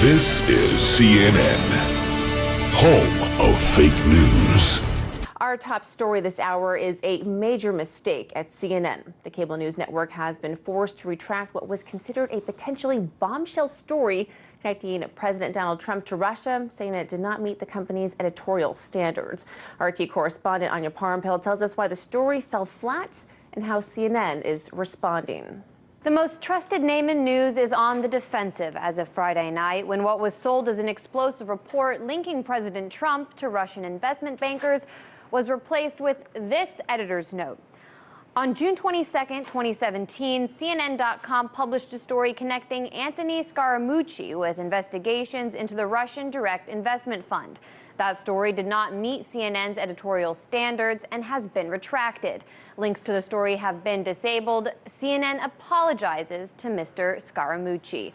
This is CNN, home of fake news. Our top story this hour is a major mistake at CNN. The cable news network has been forced to retract what was considered a potentially bombshell story connecting President Donald Trump to Russia, saying it did not meet the company's editorial standards. RT correspondent Anya Parampil tells us why the story fell flat and how CNN is responding. The most trusted name in news is on the defensive as of Friday night when what was sold as an explosive report linking President Trump to Russian investment bankers was replaced with this editor's note. On June 22, 2017, CNN.com published a story connecting Anthony Scaramucci with investigations into the Russian Direct Investment Fund. That story did not meet CNN's editorial standards and has been retracted. Links to the story have been disabled. CNN apologizes to Mr. Scaramucci.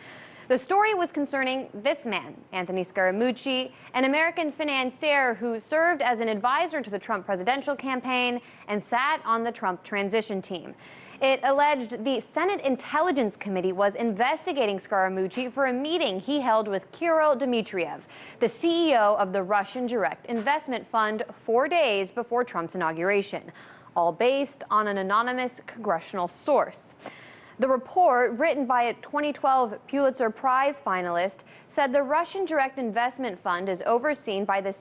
The story was concerning this man, Anthony Scaramucci, an American financier who served as an advisor to the Trump presidential campaign and sat on the Trump transition team. It alleged the Senate Intelligence Committee was investigating Scaramucci for a meeting he held with Kirill Dmitriev, the CEO of the Russian Direct Investment Fund, 4 days before Trump's inauguration, all based on an anonymous congressional source. The report, written by a 2012 Pulitzer Prize finalist, said the Russian Direct Investment Fund is overseen by the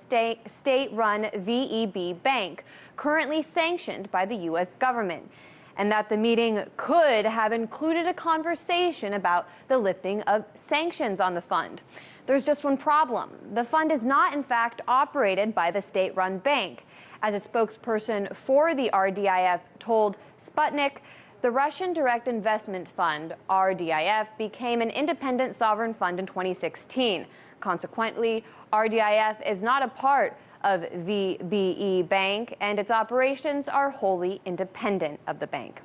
state-run VEB Bank, currently sanctioned by the U.S. government, and that the meeting could have included a conversation about the lifting of sanctions on the fund. There's just one problem. The fund is not, in fact, operated by the state-run bank. As a spokesperson for the RDIF told Sputnik, the Russian Direct Investment Fund, RDIF, became an independent sovereign fund in 2016. Consequently, RDIF is not a part of VBE Bank, and its operations are wholly independent of the bank.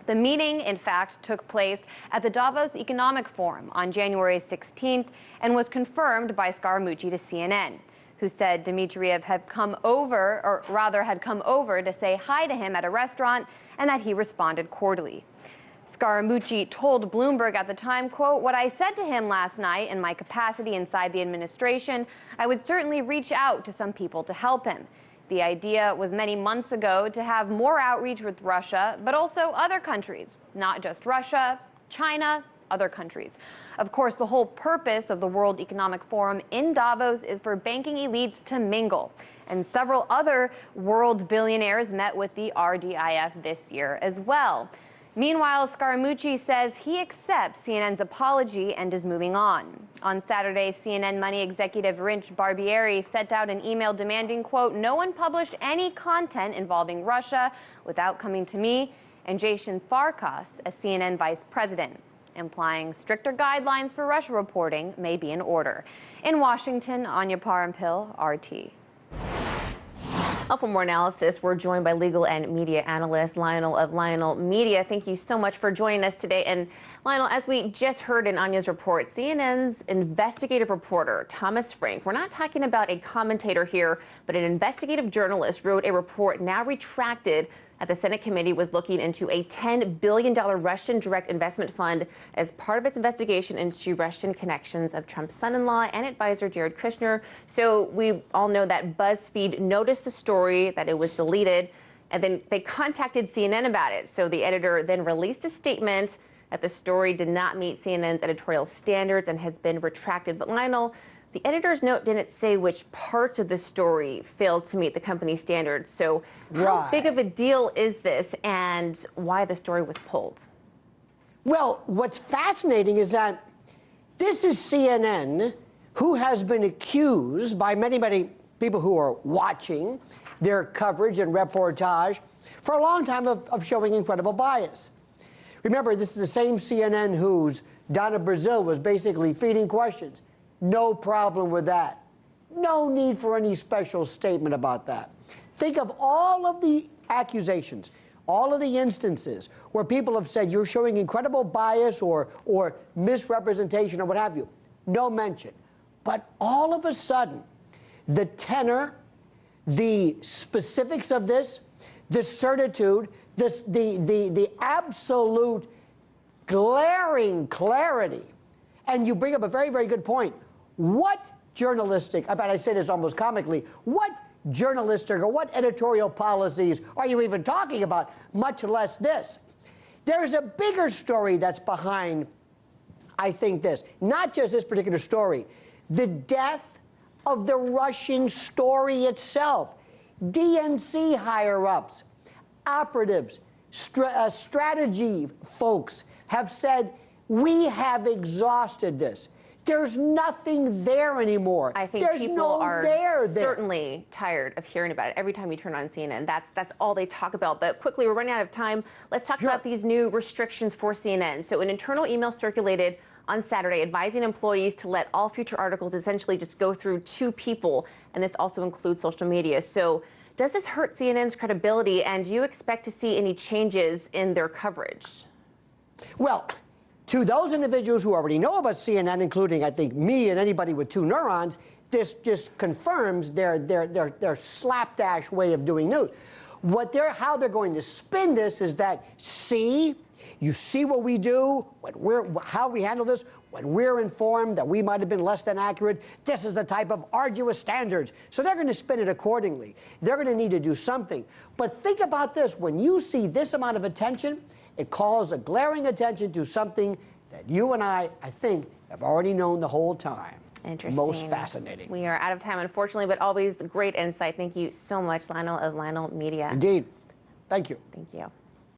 The meeting, in fact, took place at the Davos Economic Forum on January 16th and was confirmed by Scaramucci to CNN, who said Dmitriev had come over to say hi to him at a restaurant and that he responded cordially. Scaramucci told Bloomberg at the time, quote, "What I said to him last night in my capacity inside the administration, I would certainly reach out to some people to help him. The idea was many months ago to have more outreach with Russia, but also other countries, not just Russia, China, other countries. Of course, the whole purpose of the World Economic Forum in Davos is for banking elites to mingle. And several other world billionaires met with the RDIF this year as well." Meanwhile, Scaramucci says he accepts CNN's apology and is moving on. On Saturday, CNN Money executive Rich Barbieri sent out an email demanding, quote, "No one published any content involving Russia without coming to me," and Jason Farkas, a CNN vice president, implying stricter guidelines for Russia reporting may be in order. In Washington, Anya Parampil, RT. Well, for more analysis, we're joined by legal and media analyst Lionel of Lionel Media. Thank you so much for joining us today. And Lionel, as we just heard in Anya's report, CNN's investigative reporter, Thomas Frank, we're not talking about a commentator here, but an investigative journalist wrote a report now retracted that the Senate committee was looking into a $10 billion Russian direct investment fund as part of its investigation into Russian connections of Trump's son-in-law and advisor Jared Kushner. So we all know that BuzzFeed noticed the story, that it was deleted, and then they contacted CNN about it. So the editor then released a statement that the story did not meet CNN's editorial standards and has been retracted. But Lionel, the editor's note didn't say which parts of the story failed to meet the company's standards. So how big of a deal is this and why the story was pulled? Well, what's fascinating is that this is CNN, who has been accused by many, many people who are watching their coverage and reportage for a long time of showing incredible bias. Remember, this is the same CNN whose Donna Brazil was basically feeding questions. No problem with that. No need for any special statement about that. Think of all of the accusations, all of the instances where people have said you're showing incredible bias or misrepresentation or what have you. No mention. But all of a sudden, the tenor, the specifics of this, the certitude, the absolute glaring clarity And you bring up a very, very good point. What journalistic, I bet I say this almost comically, what journalistic or what editorial policies are you even talking about, much less this? There's a bigger story that's behind, I think, this. Not just this particular story. The death of the Russian story itself. DNC higher-ups, operatives, strategy folks have said, we have exhausted this. There's nothing there anymore. I think there's people no are there. certainly tired of hearing about it. Every time you turn on CNN, that's all they talk about. But quickly, we're running out of time. Let's talk about these new restrictions for CNN. So an internal email circulated on Saturday advising employees to let all future articles essentially just go through 2 people, and this also includes social media. So does this hurt CNN's credibility, and do you expect to see any changes in their coverage? Well, to those individuals who already know about CNN, including, I think, me and anybody with 2 neurons, this just confirms their slapdash way of doing news. How they're going to spin this is that, see, you see what we do, how we handle this, when we're informed that we might have been less than accurate, this is the type of arduous standards. So they're going to spin it accordingly. They're going to need to do something. But think about this. When you see this amount of attention, it calls a glaring attention to something that you and I think, have already known the whole time. Interesting. Most fascinating. We are out of time, unfortunately, but always great insight. Thank you so much, Lionel of Lionel Media. Indeed. Thank you. Thank you.